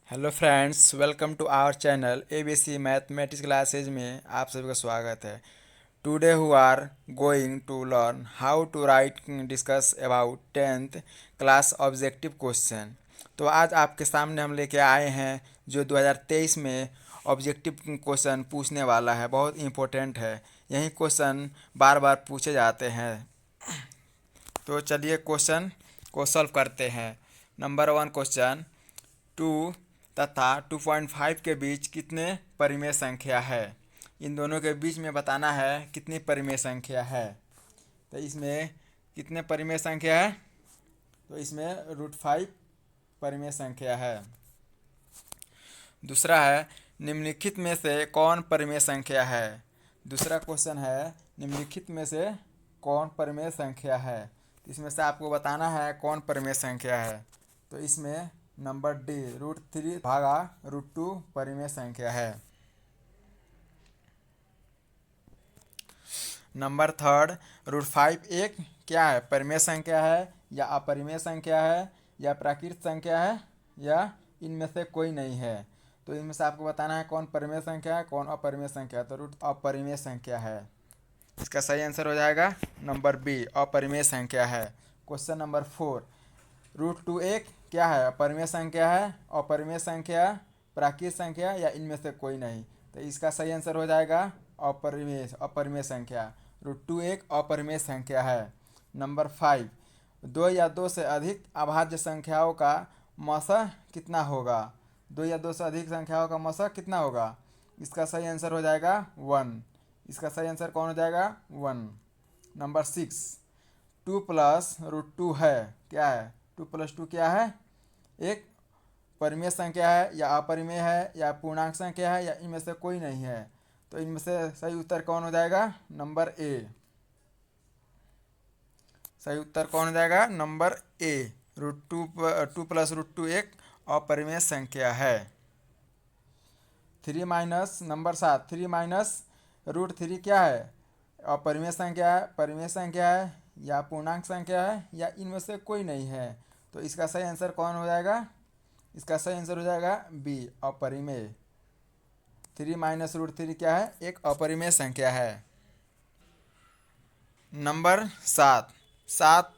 Hello friends, welcome to our channel ABC mathematics classes में आप सभी का स्वागत है। Today who are going to learn how to write discuss about tenth class objective question. तो आज आपके सामने हम लेके आए हैं जो 2023 में ऑब्जेक्टिव क्वेश्चन पूछने वाला है। बहुत इम्पोर्टेंट है, यही क्वेश्चन बार बार पूछे जाते हैं। तो चलिए क्वेश्चन को सॉल्व करते हैं। नंबर 1 क्वेश्चन, 2 तथा 2.5 के बीच कितने परिमेय संख्या है। इन दोनों के बीच में बताना है कितनी परिमेय संख्या है। तो इसमें कितने परिमेय संख्या है, तो इसमें √5 परिमेय संख्या है। दूसरा है, निम्नलिखित में से कौन परिमेय संख्या है। दूसरा क्वेश्चन है, निम्नलिखित में से कौन परिमेय संख्या है। तो इसमें से आपको बताना है कौन परिमेय संख्या है। तो इसमें नंबर डी √3 भागा √2 परिमेय संख्या है। नंबर थर्ड, √5 एक क्या है, परिमेय संख्या है या अपरिमेय संख्या है या प्राकृत संख्या है या इनमें से कोई नहीं है। तो इनमें से आपको बताना है कौन परिमेय संख्या है कौन अपरिमेय संख्या है। तो रूट अपरिमेय संख्या है। इसका सही आंसर हो जाएगा नंबर बी, अपरिमेय संख्या है। क्वेश्चन नंबर 4, √2 एक क्या है, अपरिमेय संख्या है, अपरिमेय संख्या, प्राकृत संख्या या इनमें से कोई नहीं। तो इसका सही आंसर हो जाएगा अपरिमेय संख्या। √2 एक अपरिमेय संख्या है। नंबर 5, दो या दो से अधिक अभाज्य संख्याओं का मौसा कितना होगा। दो या दो से अधिक संख्याओं का मौसा कितना होगा। इसका सही आंसर हो जाएगा 1। इसका सही आंसर कौन हो जाएगा 1। नंबर 6, 2 प्लस √2 है क्या है, 2 प्लस 2 क्या है, एक परिमेय संख्या है या अपरिमेय है या पूर्णांक संख्या है या इनमें से कोई नहीं है। तो इनमें से सही उत्तर कौन हो जाएगा, नंबर ए। सही उत्तर कौन हो जाएगा, नंबर ए। √2 प्लस √2 एक अपरिमेय संख्या है। 3 माइनस नंबर 7, 3 माइनस √3 क्या है, अपरिमेय संख्या है, परिमेय संख्या है या पूर्णांक संख्या है या इनमें से कोई नहीं है। तो इसका सही आंसर कौन हो जाएगा, इसका सही आंसर हो जाएगा बी, अपरिमेय। 3 माइनस √3 क्या है, एक अपरिमेय संख्या है। नंबर 7, 7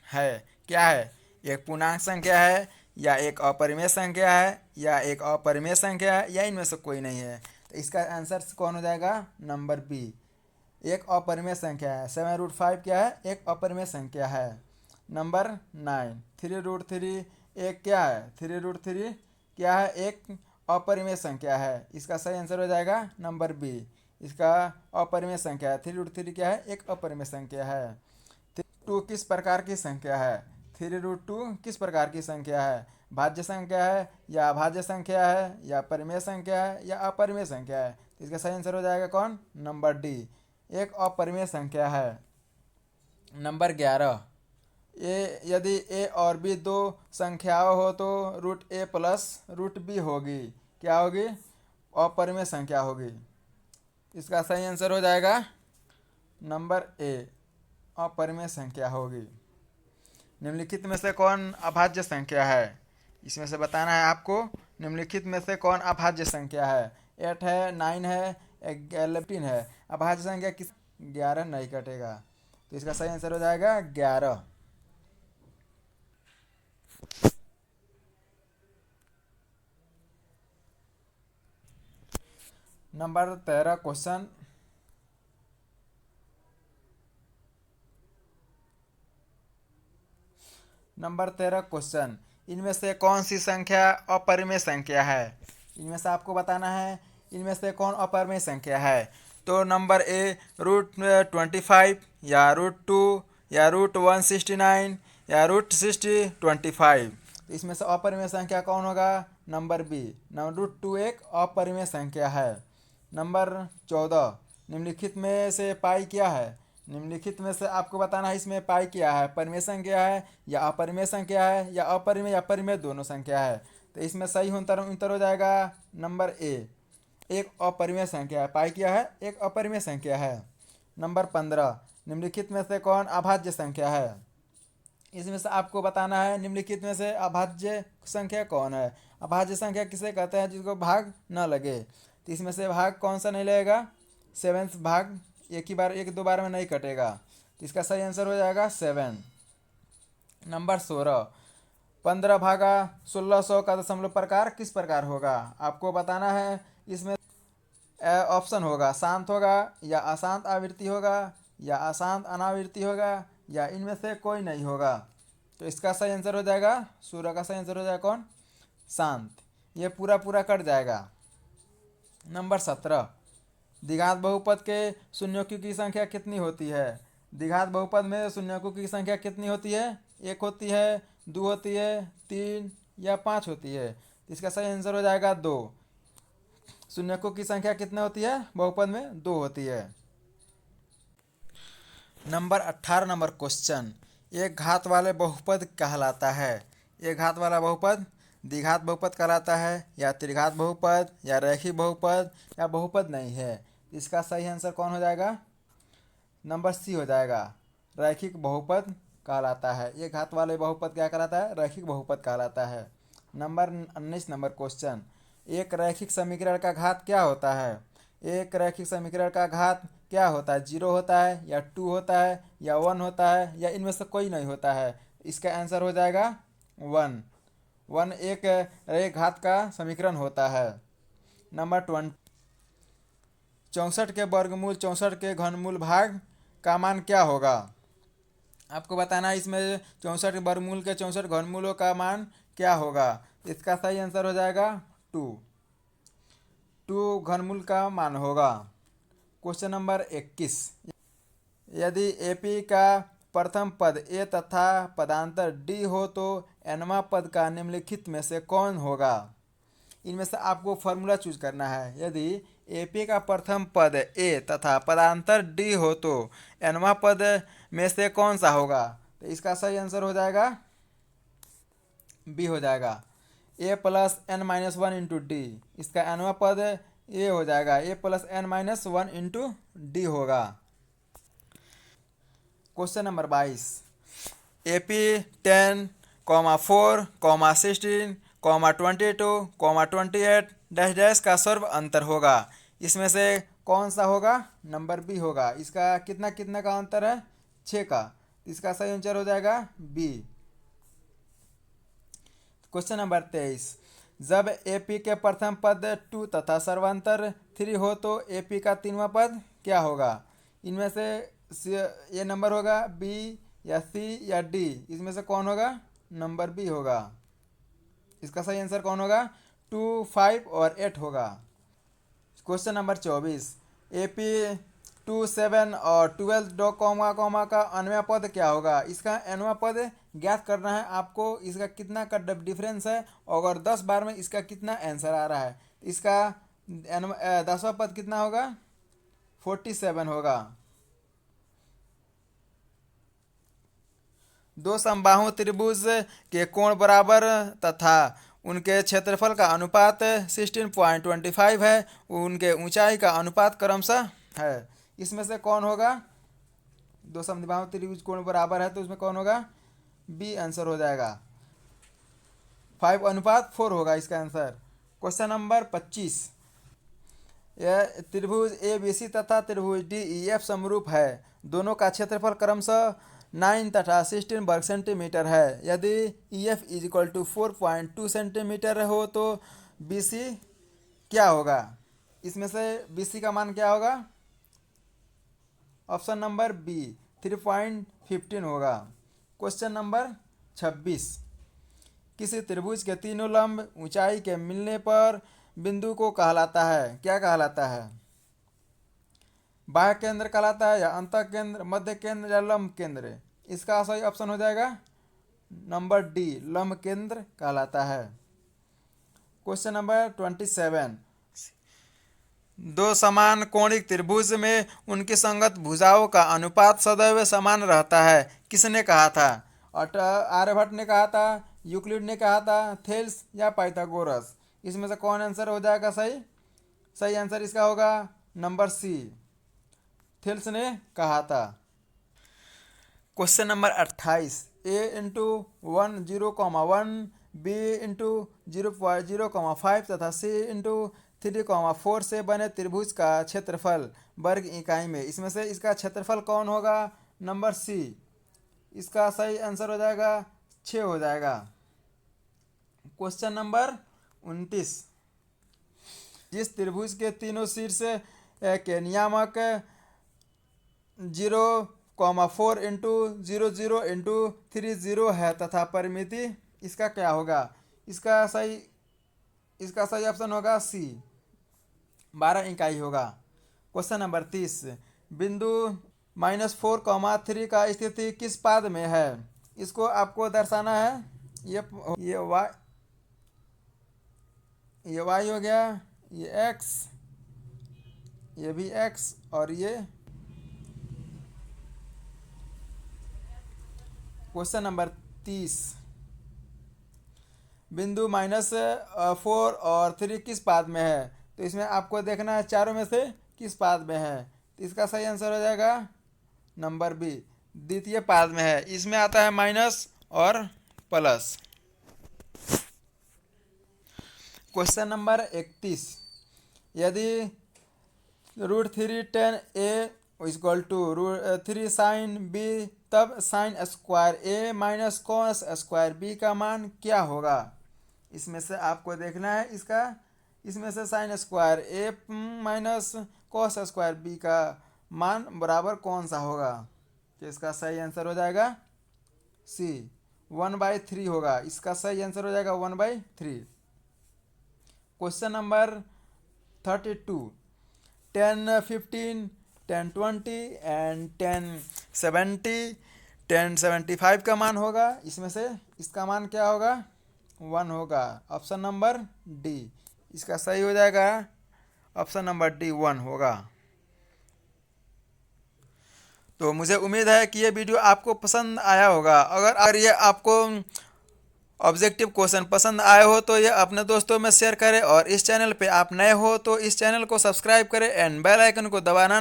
है क्या है, एक पूर्णांक संख्या है या एक अपरिमेय संख्या है या एक अपरिमेय संख्या है या इनमें से कोई नहीं है। तो इसका आंसर कौन हो जाएगा, नंबर बी, एक अपरिमेय संख्या है। 7 √5 क्या है, एक अपरिमेय संख्या है। नंबर 9, 3 √3 एक क्या है, 3 √3 क्या है, एक अपरिमेय संख्या है। इसका सही आंसर हो जाएगा नंबर बी, इसका अपरिमेय संख्या है। 3 √3 क्या है, एक अपरिमेय संख्या है। 2 किस प्रकार की संख्या है, 3 √2 किस प्रकार की संख्या है, भाज्य संख्या है या अभाज्य संख्या है या परिमेय संख्या है या अपरिमेय संख्या है। तो इसका सही आंसर हो जाएगा कौन, नंबर डी, एक अपरिमेय संख्या है। नंबर 11, ए यदि ए और बी दो संख्याओं हो तो √a प्लस √b होगी क्या होगी, अपरिमेय संख्या होगी। इसका सही आंसर हो जाएगा नंबर ए, अपरिमेय संख्या होगी। निम्नलिखित में से कौन अभाज्य संख्या है, इसमें से बताना है आपको निम्नलिखित में से कौन अभाज्य संख्या है। 8 है, 9 है, 11 है। अभाज्य संख्या किस, 11 नहीं कटेगा। तो इसका सही आंसर हो जाएगा 11। नंबर 13 क्वेश्चन, नंबर 13 क्वेश्चन, इनमें से कौन सी संख्या अपरिमेय संख्या है। इनमें से आपको बताना है इनमें से कौन अपरिमेय संख्या है। तो नंबर ए √25 या √2 या √169 या √6025। इसमें से अपरिमेय संख्या कौन होगा, नंबर बी, नंबर √2 एक अपरिमेय संख्या है। नंबर 14, निम्नलिखित में से पाई क्या है। निम्नलिखित में से आपको बताना है इसमें पाई क्या है, परिमेय संख्या है या अपरिमेय संख्या है या अपरिमेय या परिमेय दोनों संख्या है। तो इसमें सही उत्तर हो जाएगा नंबर ए, एक अपरिमेय संख्या है। पाई क्या है, एक अपरिमेय संख्या है। नंबर 15, निम्नलिखित में से कौन अभाज्य संख्या है। इसमें से आपको बताना है निम्नलिखित में से अभाज्य संख्या कौन है। अभाज्य संख्या किसे कहते हैं जिसको भाग न लगे। तो इसमें से भाग कौन सा नहीं लगेगा, सेवेंथ भाग एक दो बार में नहीं कटेगा। तो इसका सही आंसर हो जाएगा 7। नंबर 16, 15 भागा 1600 का दशमलव प्रकार किस प्रकार होगा। आपको बताना है। इसमें ऑप्शन होगा, शांत होगा या अशांत आवृत्ति होगा या अशांत अनावृत्ति होगा या इनमें से कोई नहीं होगा। तो इसका सही आंसर हो जाएगा 16 का सही आंसर हो जाएगा कौन, शांत। ये पूरा पूरा कट जाएगा। नंबर 17, द्विघात बहुपद के शून्यों की संख्या कितनी होती है। द्विघात बहुपद में शून्यों की संख्या कितनी होती है, 1 होती है, 2 होती है, 3 या 5 होती है। इसका सही आंसर हो जाएगा 2। शून्यों की संख्या कितनी होती है बहुपद में, 2 होती है। नंबर 18 नंबर क्वेश्चन, एक घात वाले बहुपद कहलाता है। एक घात वाला बहुपद द्विघात बहुपद कहलाता है या त्रिघात बहुपद या रैखिक बहुपद या बहुपद नहीं है। इसका सही आंसर कौन हो जाएगा, नंबर सी हो जाएगा, रैखिक बहुपद कहलाता है। एक घात वाले बहुपद क्या कहलाता है, रैखिक बहुपद कहलाता है। नंबर 19 नंबर क्वेश्चन, एक रैखिक समीकरण का घात क्या होता है। एक रैखिक समीकरण का घात क्या होता है, 0 होता है या 2 होता है या 1 होता है या इनमें से कोई नहीं होता है। इसका आंसर हो जाएगा 1। 1 एक घात का समीकरण होता है। नंबर 20, 64 के वर्गमूल 64 के घनमूल भाग का मान क्या होगा। आपको बताना है इसमें 64 वर्गमूल के 64 घनमूलों का मान क्या होगा। इसका सही आंसर हो जाएगा 2। 2 घनमूल का मान होगा। क्वेश्चन नंबर 21, यदि एपी का प्रथम पद ए तथा पदांतर डी हो तो एनवा पद का निम्नलिखित में से कौन होगा। इनमें से आपको फॉर्मूला चूज करना है। यदि एपी का प्रथम पद ए तथा पदांतर डी हो तो एनवा पद में से कौन सा होगा। तो इसका सही आंसर हो जाएगा बी हो जाएगा, a plus n minus 1 into d. इसका एनवा पद ए हो जाएगा, a plus n minus 1 into d होगा। Question number 22, AP 10, 4, 16, 22, 28 dash dash का सर्व अंतर होगा। इसमें से कौन सा होगा, नंबर बी होगा। इसका कितना कितना का अंतर है, 6 का। इसका सही आंसर हो जाएगा बी। क्वेश्चन नंबर 23, जब एपी के प्रथम पद 2 तथा सर्वांतर 3 हो तो एपी का तीनवा पद क्या होगा। इनमें से ये नंबर होगा बी या सी या डी। इसमें से कौन होगा, नंबर बी होगा। इसका सही आंसर कौन होगा, 2, 5 और 8 होगा। क्वेश्चन नंबर 24, एपी 2, 7 और 12 डॉ कॉमा का अनवा पद क्या होगा। इसका अनवा पद ज्ञात करना है आपको। इसका कितना का डिफरेंस है और 10 बार में इसका कितना आंसर आ रहा है। इसका 10वां पद कितना होगा, 47 होगा। दो समबाहु त्रिभुज के कोण बराबर तथा उनके क्षेत्रफल का अनुपात 16.25 है। उनके ऊंचाई का अनुपात क्रमशः है। इसमें से कौन होगा, दो समबाहु त्रिभुज कोण बराबर है तो उसमें कौन होगा, बी आंसर हो जाएगा, 5:4 होगा इसका आंसर। क्वेश्चन नंबर 25, यह त्रिभुज ए बी सी तथा त्रिभुज डी ई एफ समरूप है। दोनों का क्षेत्रफल क्रमशः 9 तथा 16 वर्ग सेंटीमीटर है। यदि E F is equal to 4.2 centimetre हो तो बी सी क्या होगा। इसमें से बी सी का मान क्या होगा, ऑप्शन नंबर बी 3.15 होगा। क्वेश्चन नंबर 26, किसी त्रिभुज के तीनों लंब ऊंचाई के मिलने पर बिंदु को कहलाता है, क्या कहलाता है। बाह्य केंद्र कहलाता है या अंत केंद्र, मध्य केंद्र या लंब केंद्र। इसका सही ऑप्शन हो जाएगा नंबर डी, लंब केंद्र कहलाता है। क्वेश्चन नंबर 27, दो समान कोणिक त्रिभुज में उनकी संगत भुजाओं का अनुपात सदैव समान रहता है, किसने कहा था। आर्यभट्ट ने कहा था, यूक्लिड ने कहा था, थेल्स या पाइथागोरस। इसमें से कौन आंसर हो जाएगा सही। सही आंसर इसका होगा नंबर सी, थेल्स ने कहा था। क्वेश्चन नंबर 28, ए इंटू 1 0,1 बी इंटू 0,0,5 तथा सी इंटू 3,4 से बने त्रिभुज का क्षेत्रफल वर्ग इकाई में, इसमें से इसका क्षेत्रफल कौन होगा? Number C. इसका सही आंसर हो जाएगा 6 हो जाएगा। क्वेश्चन नंबर 29, जिस त्रिभुज के तीनों शीर्ष के नियामक 0,4 इंटू 0,0 इंटू 30 है तथा परिमिति इसका क्या होगा? इसका सही ऑप्शन होगा सी, 12 इकाई होगा। क्वेश्चन नंबर 30, बिंदु -4,3 का स्थिति किस पाद में है? इसको आपको दर्शाना है। ये y हो गया, ये x, ये भी x और ये। क्वेश्चन नंबर 30, बिंदु -4 और 3 किस पाद में है? तो इसमें आपको देखना है चारों में से किस पाद में है। तो इसका सही आंसर हो जाएगा नंबर बी, द्वितीय पाद में है। इसमें आता है माइनस और प्लस। क्वेश्चन नंबर 31, यदि √3 tan a equal to √3 sin b, तब sin square a minus cos square b का मान क्या होगा? इसमें से आपको देखना है इसमें से sin square a minus cos square b का मान बराबर कौन सा होगा? तो इसका सही आंसर हो जाएगा सी, 1/3 होगा। इसका सही आंसर हो जाएगा 1/3। क्वेश्चन नंबर 32, 10, 15, 10, 20 एंड 10, 75 का मान होगा। इसमें से इसका मान क्या होगा? 1 होगा। ऑप्शन नंबर डी, इसका सही हो जाएगा ऑप्शन नंबर डी, 1 होगा। तो मुझे उम्मीद है कि ये वीडियो आपको पसंद आया होगा। अगर ये आपको ऑब्जेक्टिव क्वेश्चन पसंद आए हो तो ये अपने दोस्तों में शेयर करें, और इस चैनल पे आप नए हो तो इस चैनल को सब्सक्राइब करें एंड बेल आइकन को दबाना ना